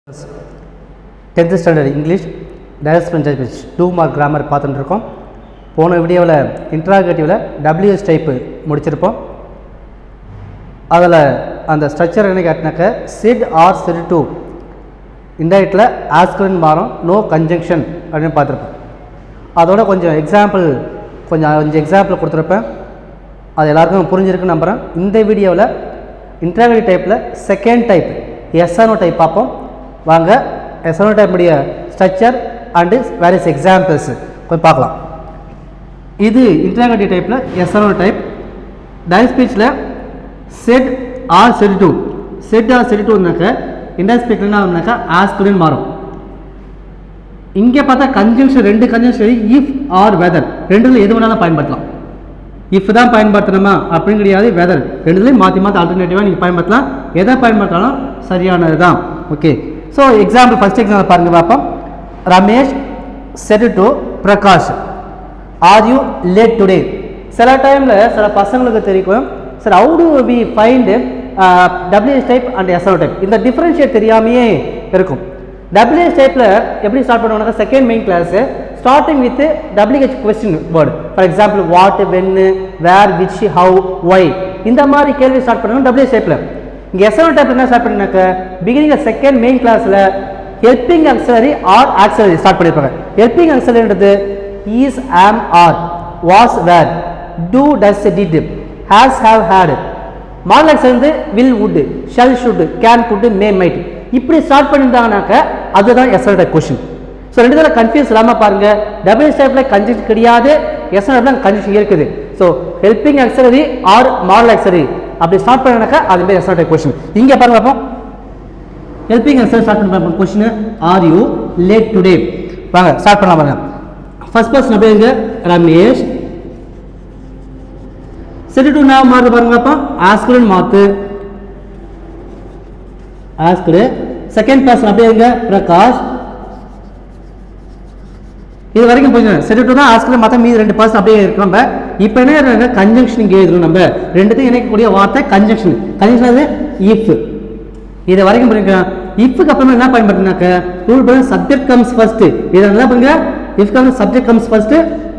10th standard English direct speech 2 mark grammar பார்த்துட்டு இருக்கோம். போன வீடியோவில் இன்ட்ராகேட்டிவ்ல WH டைப் முடிச்சிருப்போம். அதில் அந்த ஸ்ட்ரக்சர் என்ன கேட்டினாக்க said or said to இன்டைரக்டில் ஆஸ்கர்னு மாறும், நோ கன்ஜங்ஷன் அப்படின்னு பார்த்துருப்போம். அதோட கொஞ்சம் எக்ஸாம்பிள் கொடுத்துருப்பேன். அது எல்லாருக்கும் புரிஞ்சிருக்குன்னு நம்புகிறேன். இந்த வீடியோவில் இன்ட்ராகேட்டிவ் டைப்பில் செகண்ட் டைப் எஸ்ஆர்ஓ டைப் பார்ப்போம். வாங்க எஸ்ஆர்ஓ டைப்புடைய ஸ்ட்ரக்சர் அண்டு வேரியஸ் எக்ஸாம்பிள்ஸ் கொஞ்சம் பார்க்கலாம். இது இன்ட்ராகேட்டிவ் டைப்பில் எஸ்ஆர்ஓ டைப். டைரக்ட் ஸ்பீச்சில் said or said to, said or செட் டுனாக்க இன்டைரக்ட் ஸ்பீச்சில் என்ன ஆகும்னாக்கா ஆஸ்க்டுன்னு மாறும். இங்கே பார்த்தா கன்ஜங்ஷன், ரெண்டு கன்ஜங்ஷன் இஃப் ஆர் வெதர், ரெண்டுல எது வேணாலும் பயன்படுத்தலாம். இஃப் தான் பயன்படுத்தணுமா அப்படின்னு கிடையாது, வெதர் ரெண்டுலேயும் மாற்றி ஆல்டர்னேட்டிவாக நீங்கள் பயன்படுத்தலாம். எதை பயன்படுத்தினாலும் சரியானது தான். Okay, so example first example பாருங்கள் பார்ப்போம். Ramesh said to Prakash are you late today. சில டைமில் சில பசங்களுக்கு தெரியும் sir how do we find WH type and SRO type, இந்த டிஃப்ரென்ஷியேட் தெரியாமையே இருக்கும். WH டைப்பில் எப்படி ஸ்டார்ட் பண்ணுவாங்க, second main clause starting with WH question word. For example what, when, where, which, how, why, இந்த மாதிரி கேள்வி ஸ்டார்ட் பண்ணுவாங்க WH டைப்பில். இங்கே SRO டைப்பில் என்ன ஸ்டார்ட் பண்ணினாக்க பிகினிங் செகண்ட் மெயின் கிளாஸில் helping auxiliary or auxiliary start பண்ணியிருப்பாங்க. ஹெல்பிங் ஆக்சிலரின்றது is, am, are, was, were, do, does, did, has, have, had. Modal auxiliary will, would, shall, should, can, could, may, might. இப்படி start பண்ணியிருந்தாங்கனாக்க அதுதான் SRO type question. So ரெண்டு தடவை confuse இல்லாமல் பாருங்க. WH டைப்பில் கன்ஜெக்ஷன் கிடையாது, SRO டைப்பில் கன்ஜெக்ஷன் இருக்குது. So helping auxiliary or modal auxiliary அப்படி ஸ்டார்ட் பண்ணாக்க அதுமாதிரி SRO டைப் கொஸ்டின். இங்கே பாருங்க பார்ப்போம். ஹெல்பிங் ஆக்சிலரி ஸ்டார்ட் பண்ண பார்ப்போம். Question or you late today. வாங்க ஸ்டார்ட் பண்ணலாம் பாருங்க. ஃபர்ஸ்ட் பர்சன் அப்படிங்க ரமேஷ். செட் டு நாவ் மாறு பாருங்க பார்ப்போம். ஆஸ்க்டுன்னு மாத்து, ஆஸ்க்டு. செகண்ட் பர்சன் அப்படிங்க பிரகாஷ். இது வரைக்கும் போயிடும். செட் டு தான் ஆஸ்க்டு, மற்ற மீது ரெண்டு பர்சன் அப்படியே இருக்கும். நம்ம இப்போ என்ன கன்ஜங்ஷன் இங்கே எழுதணும். நம்ம ரெண்டுத்தையும் இணைக்கக்கூடிய வார்த்தை கன்ஜங்ஷன். கன்ஜங்ஷன் அது இஃப். இது வரைக்கும் பண்ணிருக்கேன். இஃப்க்கு அப்புறமா என்ன பயன்படுத்தினாக்க ரூல் பண்ண சப்ஜெக்ட் கம்ஸ் ஃபர்ஸ்ட். இதை என்ன பண்ணுங்க, if comes subject comes first,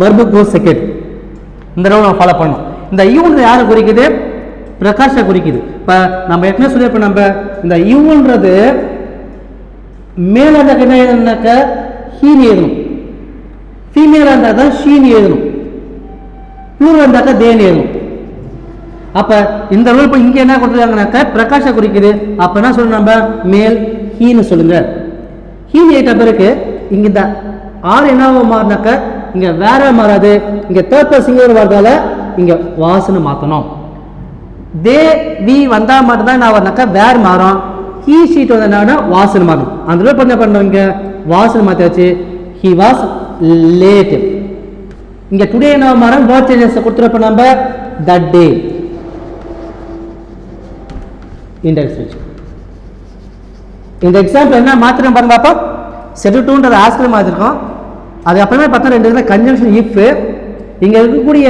verb goes second. இந்த ரூல் நம்ம ஃபாலோ பண்ணணும். இந்த யூன்றது யாரை குறிக்குது, பிரகாஷை குறிக்குது. இப்போ நம்ம ஏற்கனவே சொல்லியிருப்போம், நம்ம இந்த யூன்றது மேல இருந்தாக்க என்ன எழுதணும்னாக்க ஹீன் எழுதணும், ஃபீமேலாக இருந்தால் தான் ஷீன் எழுதணும், ப்ளூரல் இருந்தாக்க தேன் எழுதணும். அப்போ இந்த ரூல் இப்போ இங்கே என்ன கொடுத்துருக்காங்கனாக்க பிரகாஷை குறிக்குது. அப்போ என்ன சொல்லணும், நம்ம மேல் ஹீன்னு சொல்லுங்க. ஹீன் ஏற்ற பிறகு இங்கே இந்த ஆறு என்னவோ மாறினாக்க இங்கே வேற மாறாது. இங்கே தேர்ட் பர்சன் சிங்குலர் வரதால இங்கே வாசனை மாற்றணும். தே வி வந்தால் மட்டும்தான் என்ன வரனாக்கா வேர் மாறும். ஹீ ஷீட் வந்தா வாசனை மாறும். அந்த ரூல் என்ன பண்ணோம், இங்கே வாசனை மாற்றியாச்சு. He was late. இங்க டுடே என்ன மாறும், வேர்ட் சேஞ்சஸ் கொடுத்துறப்ப நம்ம தட் டே. Indirect speech. இந்த எக்ஸாம்பிள் என்ன மாத்திரம் பாருங்க பாப்பா. செட் டுன்றது ஆஸ்கர் மாத்திருக்கோம். அது அப்புறமே பார்த்தா ரெண்டு இதுல கன்ஜங்ஷன் இஃப். இங்க இருக்கக்கூடிய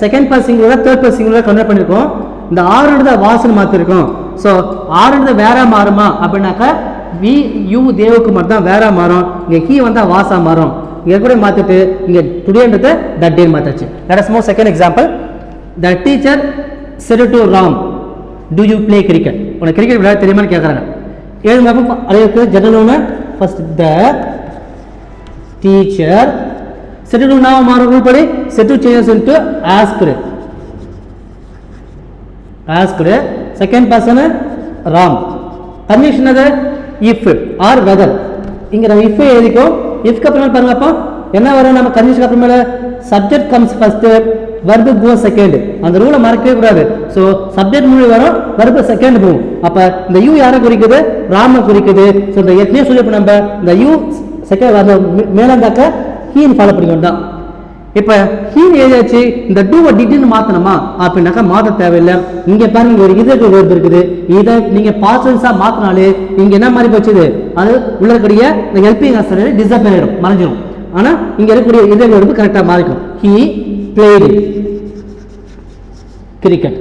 second person singular, third person singular convert பண்ணிருக்கோம். இந்த ஆறுன்றத வாசனை மாத்திருக்கோம். ஸோ ஆறுன்றது வேற மாறுமா அப்படின்னாக்கா வி யூ தேவுக்கு மட்டும் தான் வேற மாறும். இங்க ஹீ வந்தா வாசா மாறும். இங்க கூட மாத்திட்டு இங்க டுடேன்றத தட் டே மாத்தாச்சு. Let us move second example. The teacher said to Ram do you play cricket. உனக்கு கிரிக்கெட் விளையாட தெரியுமான்னு கேட்கறாங்க. ஏழு அதற்கு ஜெனரல் ஒன்று first the teacher said to now மாறும் ரூல் படி said to changes into asked. Asked second person Ram. Condition அது இஃப் ஆர் வெதர். இங்க நம்ம இஃப் எழுதிக்கோ. இஃப்க்கு அப்புறம் பாருங்க அப்போ என்ன வரும், நம்ம கண்டிஷன் அப்புறமேல subject comes first, verb goes second. அந்த ரூலை மறக்கவே கூடாது. ஸோ சப்ஜெக்ட் முன்னாடி வரும், வெர்பு செகண்ட் போகும். அப்போ இந்த யூ யாரை குறிக்குது, ராம குறிக்குது. ஸோ இந்த ஏற்கனவே சொல்லிப்போம் நம்ம இந்த யூ செகண்ட் அந்த மேலந்தாக்க ஹீன் ஃபாலோ பண்ணிக்கணும் தான். இப்போ ஹீன் எழுதியாச்சு. இந்த டூவை டிட்னு மாற்றணுமா அப்படின்னாக்கா மாற்ற தேவையில்லை. இங்கே பாருங்க ஒரு இதற்கு வேர்பு இருக்குது. இதை நீங்க பாஸ்டன்ஸா மாத்தினாலே இங்க என்ன மாதிரி போச்சுது, அது உள்ள இருக்கக்கூடிய இந்த ஹெல்பிங் ஆக்சிலரி டிஸப்பியர் ஆயிடும், மறைஞ்சிடும். ஆனா இங்க இருக்கக்கூடிய இதற்கு வேர்பு கரெக்டா மாறிக்கும். He played cricket.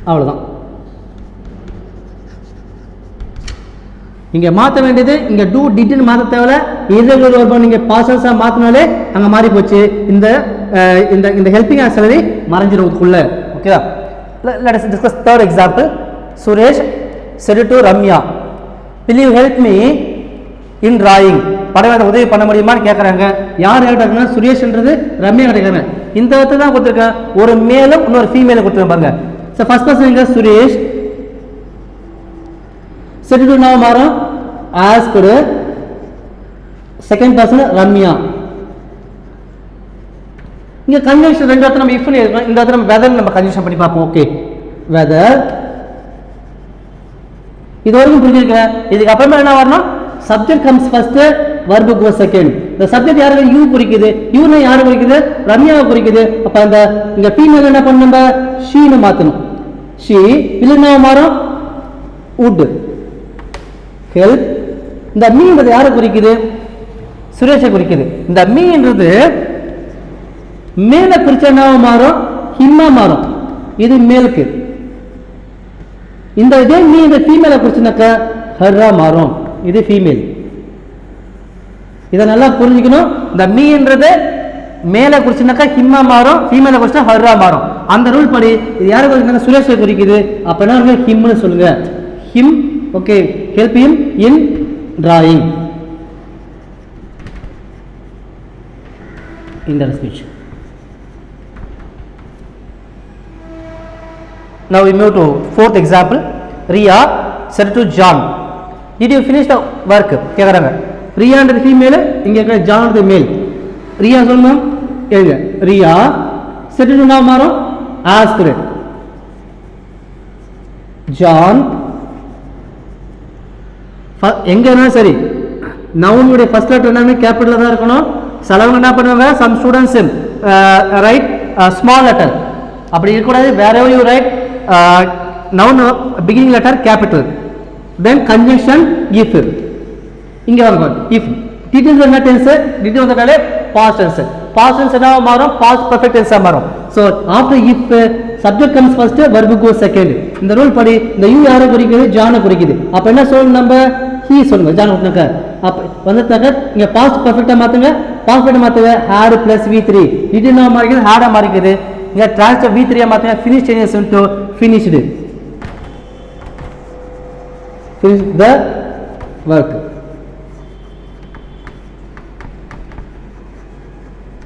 அவ்வளவுதான். இங்கே மாற்ற வேண்டியது இங்கே டூ டிட்னு மாற்ற தேவையில்ல, irregular verb நீங்கள் பாஸ்டன்ஸாக மாற்றினாலே அங்கே மாறி போச்சு. இந்த இந்த இந்த ஹெல்பிங் ஆக்சிலரி மறைஞ்சிருக்குள்ள. ஓகேவா? let us discuss third example. Suresh said to Ramya, will you help me in drawing? படத்தை உதவி பண்ண முடியுமான்னு கேட்குறாங்க. யார் கேட்டாங்கன்னா சுரேஷ்ன்றது ரம்யா கிடைக்கிறாங்க. இந்த இடத்துல தான் கொடுத்துருக்கேன், ஒரு மேலும் இன்னொரு ஃபீமேலை கொடுத்துருக்கேன் பாருங்க. ஸோ ஃபர்ஸ்ட் பர்சன் எங்க சுரேஷ், said to now மாறும் asked, செகண்ட் பர்சன் ரம்யா. இங்க கன்ஜங்ஷன் ரெண்டு இடத்துல நம்ம இஃப்னு எழுதணும், இந்த இடத்துல நம்ம வெதர் நம்ம கன்ஜங்ஷன் பண்ணி பார்ப்போம். ஓகே, வெதர் இது வரைக்கும் புரிஞ்சிருக்கேன். இதுக்கு அப்புறமா என்ன வரணும், subject comes first, verb goes second. இந்த சப்ஜெக்ட் யாருக்கு யூ குறிக்குது, யூனா யாரை குறிக்குது, ரம்யாவை குறிக்குது. அப்ப அந்த இங்க ஃபீமேல் என்ன பண்ணணும், நம்ம ஷீன்னு மாத்தணும். ஷீ இல்லைன்னா மாறும் would help. இந்த மீன்றது யாரை குறிக்குது, சுரேஷை குறிக்குது. இந்த மீன்றது மேல குறிச்சா மாறும், ஹிம்மா மாறும், இது மேலுக்கு. இந்த இதே மீ இந்த ஃபீமேலை குறிச்சுனாக்க ஹர்ரா மாறும், இது ஃபீமேல். இதை நல்லா புரிஞ்சுக்கணும். இந்த மீன்றது மேல குறிச்சுனாக்கா ஹிம்மா மாறும், ஃபீமேலை குறிச்சா ஹர்ரா மாறும். அந்த ரூல் படி இது யாரை குறிக்கிறாங்க, சுரேஷை குறிக்குது. அப்ப என்ன ஹிம்னு சொல்லுங்க, him. Okay, help him in drawing. இந்த speech. Now we move to fourth example. Riya said to John, did you finish the work? கேக்குறாங்க. ரியா என்ற ஃபீமேல், இங்க இருக்கிற ஜான் என்ற மேல். ரியா சொல்லணும் எழுங்க. ரியா said to now மாறும் asked. John எங்கன்னா சரி நவுனுடைய ஃபர்ஸ்ட் லெட்டர் என்னன்னு கேபிட்டல்ல தான் இருக்கணும். சிலவங்க என்ன பண்ணுவாங்க, some students write small letter, அப்படி இருக்கக்கூடாது. wherever you write noun beginning letter capital, then conjunction if. இங்க வாங்க, if did is என்ன tense, did வந்ததாலே past tense. past tense என்ன மாறும், past perfect tense மாறும். so after if subject comes first, verb goes second. இந்த rule படி இந்த you யாரை குறிக்குது, ஜானை குறிக்குது. அப்ப என்ன சொல்லணும், நம்ம he சொல்லுங்க. ஜான் கொடுத்தாங்க அப்ப வந்ததாக்க இங்க past perfect மாத்துங்க, past perfect மாத்துங்க, had plus v3. did என்ன மாறிக்குது, had மாறிக்குது. இங்க transfer v3 மாத்துங்க, finish changes into finished. finish the work.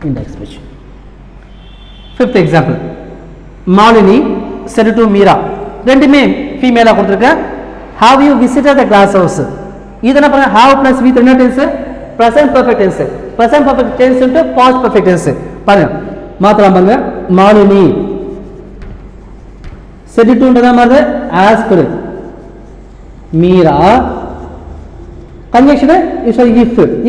Index speech. Fifth example. Malini said to Meera, ரெண்டுமே ஃபீமேலா கொடுத்திருக்கேன். have you visited the glass house? இது என்ன பண்ணுங்க, have plus with என்ன tense, present perfect tense. present perfect tense into past perfect tense. பாருங்க மாத்தலாம் பாருங்க. Malini said to ன்றத மாதிரி asked. Meera conjunction is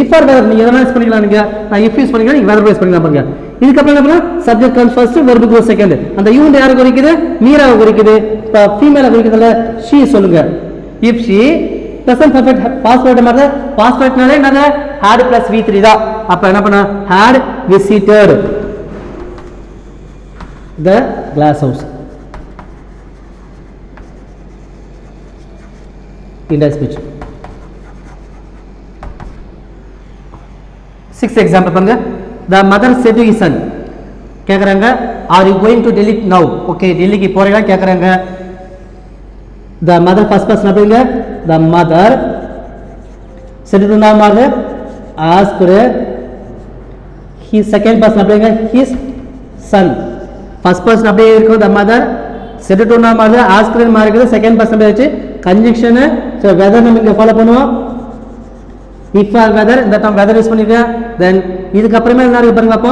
if or whether நீங்க எதனா யூஸ் பண்ணிக்கலாம். நீங்க நான் if யூஸ் பண்ணிக்கலாம், நீங்க whether யூஸ் பண்ணிக்கலாம் பாருங்க. இதுக்கு அப்புறம் என்ன பண்ணா, subject comes first, verb goes second. அந்த you யாரை குறிக்குது, மீராவை குறிக்குது. இப்ப ஃபீமேலை குறிக்குதுல she சொல்லுங்க. if she present perfect past perfect மாதிரி past perfectனாலே என்னது, had plus v3 தான். அப்ப என்ன பண்ணா, had visited the glass house. Index speech. Sixth example பாருங்க. The mother said to his son, கேக்குறாங்க, are you going to Delhi now? okay, டெல்லிக்கு போறீங்களா கேக்குறாங்க. the mother first person அப்படிங்க. the mother said to now மாறு asked. his second person அப்படிங்க, his son. first person அப்படியே இருக்கும், the mother said to now மாறு asked மாறுகிறது, second person அப்படியே வச்சு conjunction. so whether நம்ம இங்க ஃபாலோ பண்ணுவோம், if or whether. இந்த term whether யூஸ் பண்ணிருக்கேன். then இதுக்கு அப்புறமே என்ன இருக்கு பாருங்க. அப்போ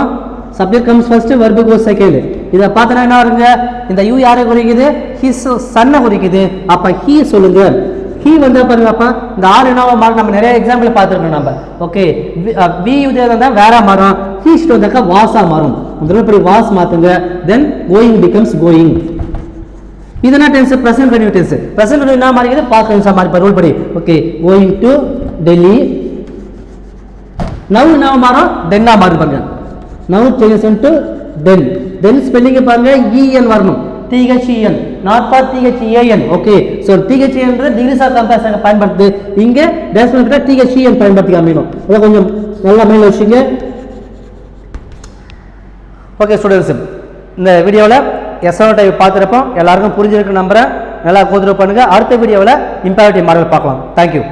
subject comes first, verb goes second. இத பார்த்தா என்ன வருங்க, இந்த you யாரை குறிக்குது, his son குறிக்குது. அப்ப he சொல்லுங்க. he வந்து பாருங்க. அப்ப இந்த ஆர் என்னவா மாறும், நம்ம நிறைய எக்ஸாம்பிள் பார்த்திருக்கோம் நம்ம. ஓகே, we இதே தான் வேற மாறும், he ஷட் வந்தக்க வாஸா மாறும். அந்த இப்படி வாஸ் மாத்துங்க. then going becomes going. இது என்ன tense, present continuous tense. present continuous என்ன மாறிக்குது, past tense மாறி ரூல் படி. Okay, going to Delhi. now என்ன மாறும், then மாறும் பாருங்க. now changes into then. then spelling பாருங்க, en வரணும். THEN, not for THEAN. Okay, so THEன்றது டிகிரிஸ் ஆஃப் கம்பேரிசன் பயன்படுத்து, இங்கே டெசிமல் கிட்ட THEN பயன்படுத்தி காமிக்கணும். அதை கொஞ்சம் நல்லா மைண்டில் வச்சுங்க. ஓகே ஸ்டூடெண்ட்ஸ், இந்த வீடியோவில் எஸ்ஆர் டைப் பார்த்துருப்போம், எல்லாருக்கும் புரிஞ்சிருக்கு நம்புறேன். நல்லா கோத்ரூ பண்ணுங்கள். அடுத்த வீடியோவில் இம்பேரேட்டிவ் மாடல் பார்க்கலாம். தேங்க்யூ.